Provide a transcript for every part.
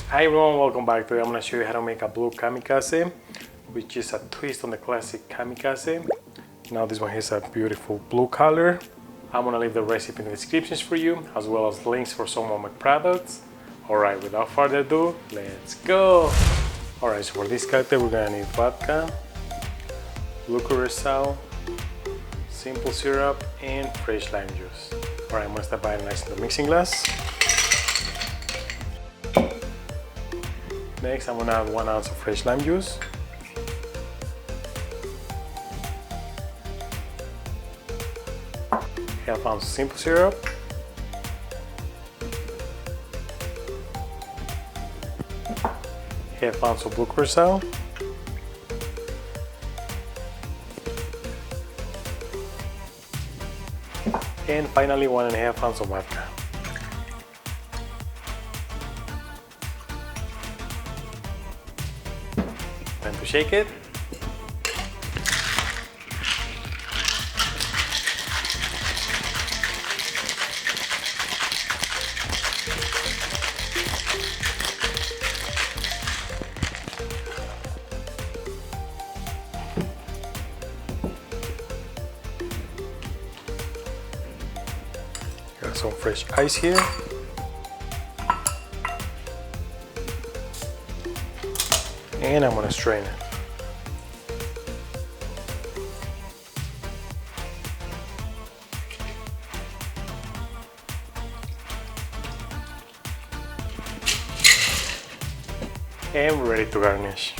Hi everyone, welcome back. Today I'm going to show you how to make a blue kamikaze, which is a twist on the classic kamikaze. Now this one has a beautiful blue color. I'm going to leave the recipe in the descriptions for you, as well as links for some of my products. Alright, without further ado, let's go! Alright, so for this cocktail we're going to need vodka, blue curacao, simple syrup, and fresh lime juice. Alright, I'm going to start by nice in the mixing glass. Next, I'm going to add 1 ounce of fresh lime juice. Half ounce of simple syrup. Half ounce of blue curacao. And finally 1.5 ounces of vodka. Time to shake it. Got some fresh ice here. And I'm going to strain it. And we're ready to garnish.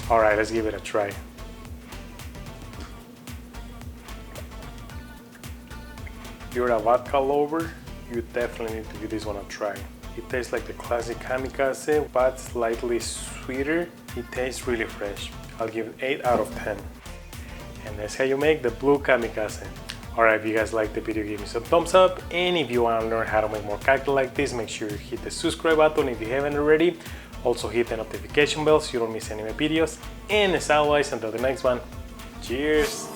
Alright, let's give it a try. If you're a vodka lover, you definitely need to give this one a try. It tastes like the classic kamikaze, but slightly sweeter. It tastes really fresh. I'll give it 8 out of 10. And that's how you make the blue kamikaze. Alright, if you guys liked the video, give me some thumbs up. And if you want to learn how to make more cocktails like this, make sure you hit the subscribe button if you haven't already. Also hit the notification bell so you don't miss any of my videos. And as always, until the next one, cheers!